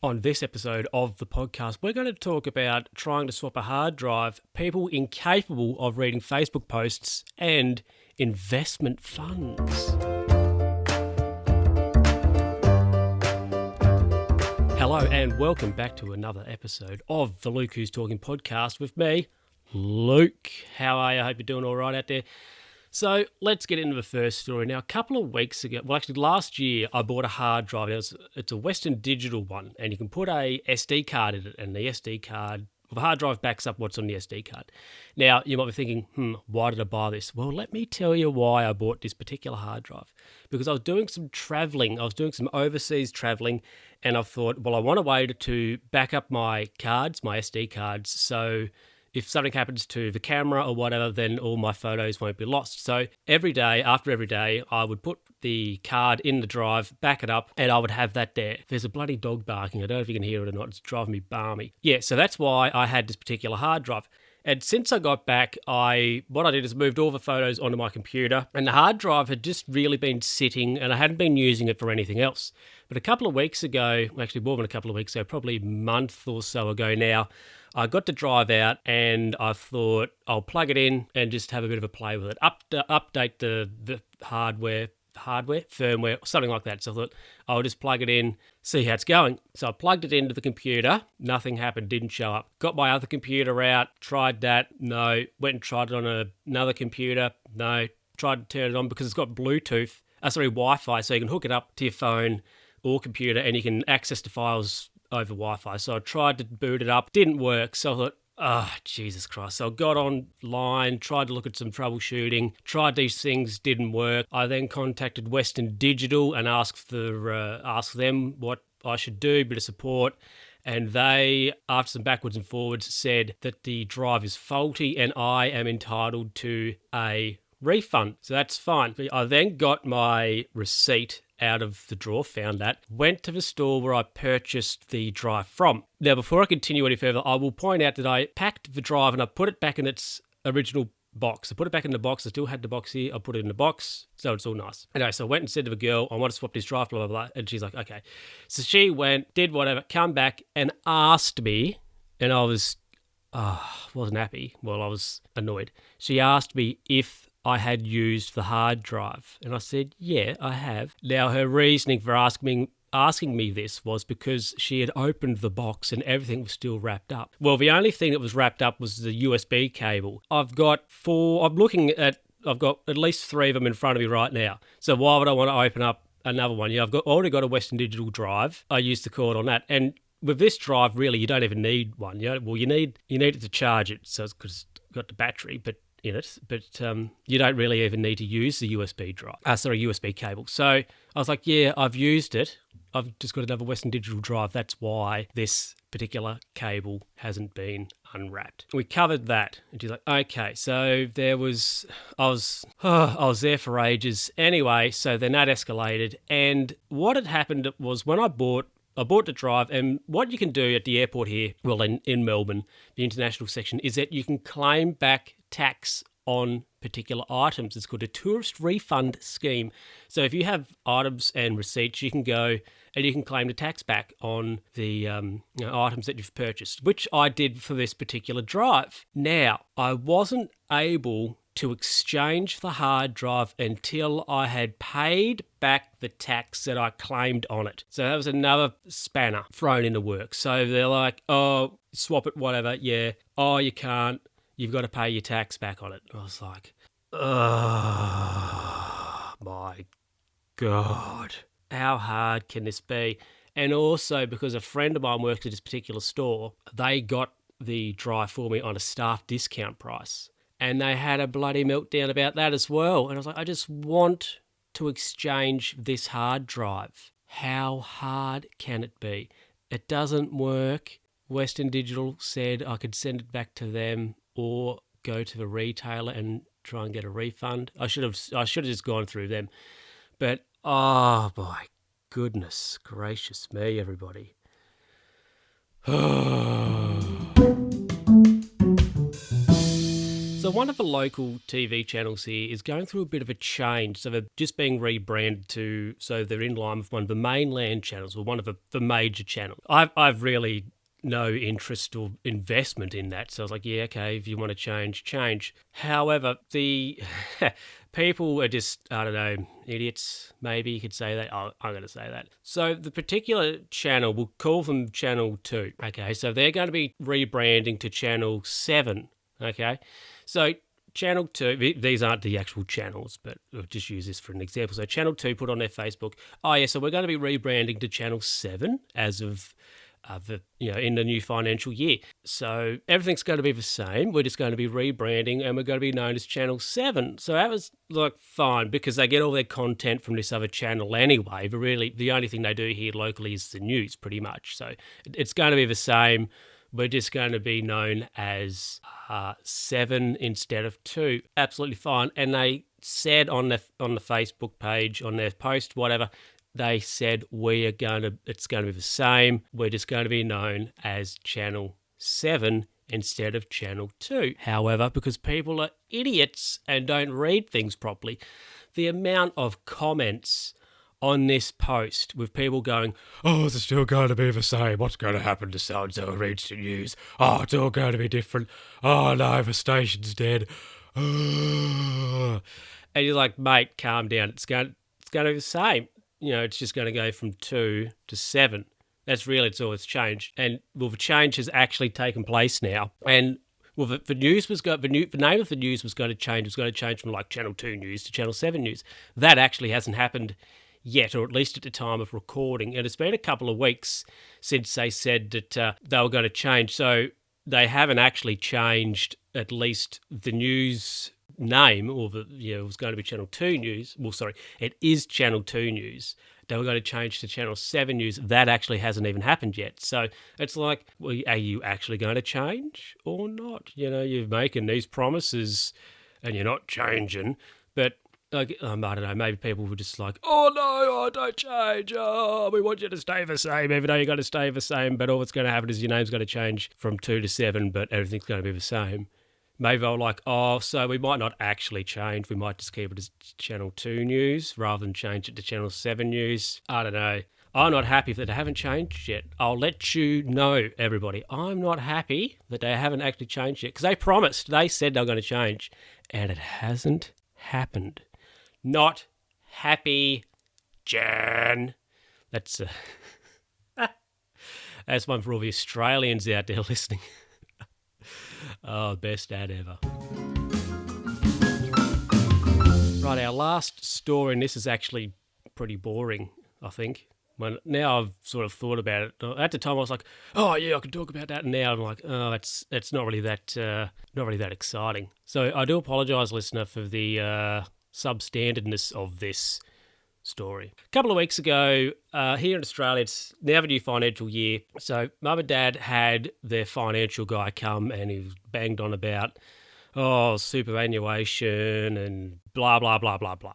On this episode of the podcast, we're going to talk about trying to swap a hard drive, people incapable of reading Facebook posts, and investment funds. Hello and welcome back to another episode of the Luke Who's Talking podcast with me, Luke. How are you? I hope you're doing all right out there. So let's get into the first story. Now, a couple of weeks ago, well, actually last year, I bought a hard drive. It's a Western Digital one, and you can put a SD card in it, and the SD card, well, the hard drive backs up what's on the SD card. Now, you might be thinking, why did I buy this? Well, let me tell you why I bought this particular hard drive. Because I was doing some traveling. I was doing some overseas traveling, and I thought, well, I want a way to back up my cards, my SD cards, so if something happens to the camera or whatever, then all my photos won't be lost. So after every day, I would put the card in the drive, back it up, and I would have that there. There's a bloody dog barking. I don't know if you can hear it or not. It's driving me balmy. Yeah, so that's why I had this particular hard drive. And since I got back, what I did is moved all the photos onto my computer, and the hard drive had just really been sitting, and I hadn't been using it for anything else. But a couple of weeks ago, actually more than a couple of weeks ago, probably a month or so ago now, I got the drive out and I thought I'll plug it in and just have a bit of a play with it. Update the hardware, firmware, something like that. So I thought I'll just plug it in, see how it's going. So I plugged it into the computer. Nothing happened, didn't show up. Got my other computer out, tried that, no. Went and tried it on another computer, no. Tried to turn it on because it's got Wi-Fi, so you can hook it up to your phone or computer and you can access the files over Wi-Fi. So I tried to boot it up, didn't work. So I thought, Jesus Christ. So I got online, tried to look at some troubleshooting, tried these things, didn't work. I then contacted Western Digital and asked them what I should do, bit of support. And they, after some backwards and forwards, said that the drive is faulty and I am entitled to a refund. So that's fine. I then got my receipt out of the drawer, found that, went to the store where I purchased the drive from. Now, before I continue any further, I will point out that I packed the drive and I put it back in its original box. I put it back in the box. I still had the box here. I put it in the box, so it's all nice. Anyway, so I went and said to the girl, I want to swap this drive, blah, blah, blah. And she's like, okay. So she went, did whatever, come back and asked me, and I wasn't happy. Well, I was annoyed. She asked me if I had used the hard drive. And I said, yeah, I have. Now, her reasoning for asking me this was because she had opened the box and everything was still wrapped up. Well, the only thing that was wrapped up was the USB cable. I've got at least 3 of them in front of me right now. So why would I want to open up another one? I've already got a Western Digital drive. I used the cord on that. And with this drive, really, you don't even need one. You need it to charge it, so it's got the battery, but you don't really even need to use the USB cable. So I was like, yeah, I've used it. I've just got another Western Digital drive. That's why this particular cable hasn't been unwrapped. We covered that. And she's like, okay. So I was there for ages. Anyway, so then that escalated. And what had happened was when I bought the drive, and what you can do at the airport here, well, in Melbourne, the international section, is that you can claim back tax on particular items. It's called a tourist refund scheme. So if you have items and receipts, you can go and you can claim the tax back on the items that you've purchased, which I did for this particular drive. Now, I wasn't able to exchange the hard drive until I had paid back the tax that I claimed on it. So that was another spanner thrown into work. So they're like, oh, swap it, whatever. Yeah. Oh, you can't. You've got to pay your tax back on it. I was like, oh my God. How hard can this be? And also because a friend of mine works at this particular store, they got the drive for me on a staff discount price. And they had a bloody meltdown about that as well. And I was like, I just want to exchange this hard drive. How hard can it be? It doesn't work. Western Digital said I could send it back to them or go to the retailer and try and get a refund. I should have just gone through them. But, oh my goodness gracious me, everybody. So one of the local TV channels here is going through a bit of a change. So they're just being rebranded so they're in line with one of the mainland channels, or one of the major channels. I've really no interest or investment in that. So I was like, yeah, okay, if you want to change. However, the people are just, I don't know, idiots, maybe you could say that. Oh, I'm going to say that. So the particular channel, we'll call them Channel 2. Okay, so they're going to be rebranding to Channel 7. Okay, so Channel 2, these aren't the actual channels, but I'll just use this for an example. So Channel 2 put on their Facebook, oh yeah, so we're going to be rebranding to Channel 7 as of in the new financial year. So everything's going to be the same. We're just going to be rebranding and we're going to be known as Channel 7. So that was like fine because they get all their content from this other channel anyway. But really, the only thing they do here locally is the news pretty much. So it's going to be the same. We're just going to be known as 7 instead of 2. Absolutely fine. And they said on the Facebook page, on their post, whatever, they said it's going to be the same. We're just going to be known as Channel 7 instead of Channel 2. However, because people are idiots and don't read things properly, the amount of comments on this post with people going, oh, it's still going to be the same. What's going to happen to so-and-so who reads the news? Oh, it's all going to be different. Oh, no, the station's dead. And you're like, mate, calm down. It's going to be the same. It's just going to go from 2 to 7. It's all it's changed. And, the change has actually taken place now. And, the news the name of the news was going to change. It was going to change from, like, Channel 2 News to Channel 7 News. That actually hasn't happened yet, or at least at the time of recording. And it's been a couple of weeks since they said that they were going to change. So they haven't actually changed at least the news name, or it was going to be Channel 2 News. Well, sorry, it is Channel 2 News. They were going to change to Channel 7 News. That actually hasn't even happened yet. So it's like, well, are you actually going to change or not? You're making these promises and you're not changing. But like, I don't know, maybe people were just like, oh no, don't change. Oh, we want you to stay the same, even though you're going to stay the same. But all that's going to happen is your name's going to change from 2 to 7, but everything's going to be the same. Maybe they're like, oh, so we might not actually change. We might just keep it as Channel 2 News rather than change it to Channel 7 News. I don't know. I'm not happy that they haven't changed yet. I'll let you know, everybody. I'm not happy that they haven't actually changed yet because they promised. They said they were going to change, and it hasn't happened. Not happy, Jan. That's that's one for all the Australians out there listening. Oh, best ad ever. Right, our last story, and this is actually pretty boring, I think. Now I've sort of thought about it. At the time I was like, oh yeah, I can talk about that. And now I'm like, oh, it's not really that exciting. So I do apologise, listener, for the substandardness of this story. A couple of weeks ago, here in Australia, it's now the new financial year. So Mum and Dad had their financial guy come and he was banged on about, superannuation and blah, blah, blah, blah, blah.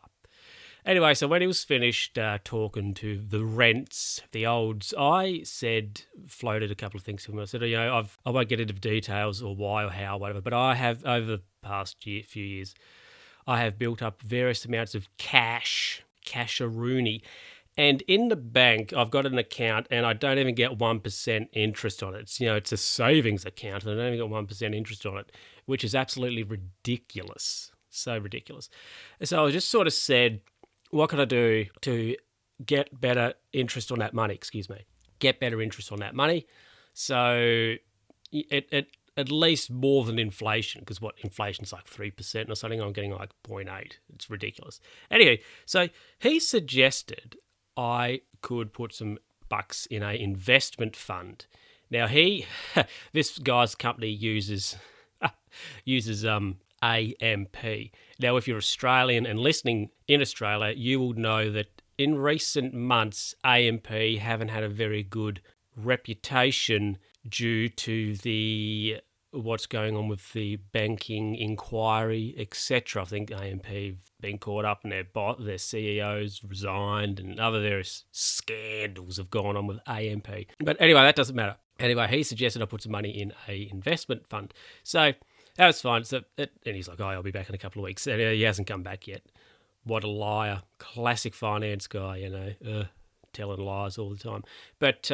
Anyway, so when he was finished talking to the rents, the olds, I floated a couple of things to him. I said, I won't get into details or why or how, whatever, but I have, over the past few years, I have built up various amounts of casharoonie. And in the bank, I've got an account and I don't even get 1% interest on it. It's a savings account and I don't even get 1% interest on it, which is absolutely ridiculous. So ridiculous. So I just sort of said, what can I do to get better interest on that money? Get better interest on that money. So it at least more than inflation, because inflation's like 3% or something. I'm getting like 0.8. It's ridiculous. Anyway, so he suggested I could put some bucks in an investment fund. Now this guy's company uses AMP. Now, if you're Australian and listening in Australia, you will know that in recent months, AMP haven't had a very good reputation due to what's going on with the banking inquiry, etc. I think AMP have been caught up and their CEOs resigned and other various scandals have gone on with AMP. But anyway, that doesn't matter. Anyway, he suggested I put some money in an investment fund. So That was fine. And he's like, I'll be back in a couple of weeks. And he hasn't come back yet. What a liar. Classic finance guy, telling lies all the time. But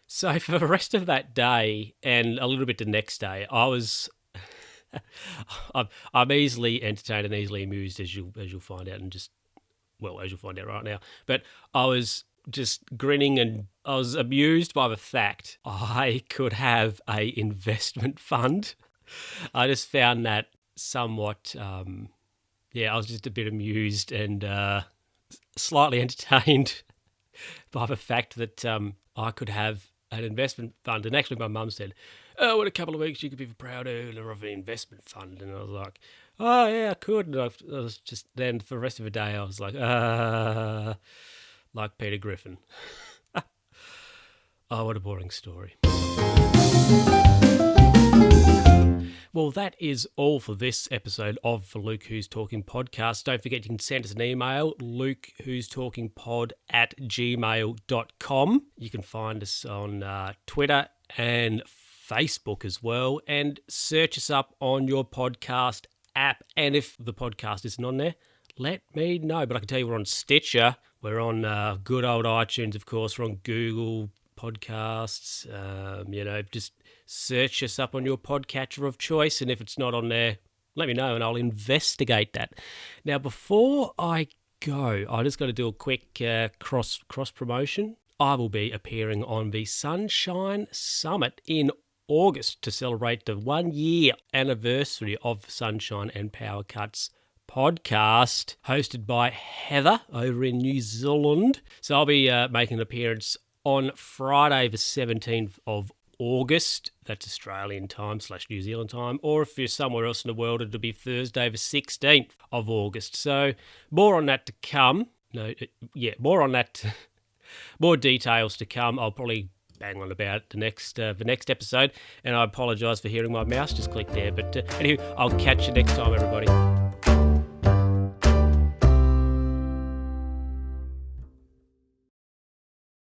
so for the rest of that day and a little bit the next day, I was... I'm easily entertained and easily amused, as you'll find out, as you'll find out right now. But I was just grinning, and I was amused by the fact I could have a investment fund. I just found that somewhat, I was just a bit amused and slightly entertained by the fact that I could have an investment fund. And actually my mum said, in a couple of weeks you could be the proud owner of an investment fund. And I was like, oh yeah, I could. And I was just, then for the rest of the day I was like, like Peter Griffin. Oh, what a boring story. Well, that is all for this episode of the Luke Who's Talking podcast. Don't forget you can send us an email, lukewho'stalkingpod@gmail.com. You can find us on Twitter and Facebook as well, and search us up on your podcast app. And if the podcast isn't on there, let me know. But I can tell you we're on Stitcher, we're on good old iTunes, of course, we're on Google Podcasts, just search us up on your podcatcher of choice, and if it's not on there, let me know and I'll investigate that. Now, before I go, I just got to do a quick cross promotion. I will be appearing on the Sunshine Summit in August to celebrate the 1 year anniversary of Sunshine and Power Cuts podcast, hosted by Heather over in New Zealand. So I'll be making an appearance on Friday the 17th of August, that's Australian time / New Zealand time, or if you're somewhere else in the world, it'll be Thursday the 16th of August. So more on that to come. More on that, more details to come. I'll probably bang on about the next episode, and I apologise for hearing my mouse just click there. But anyway, I'll catch you next time, everybody.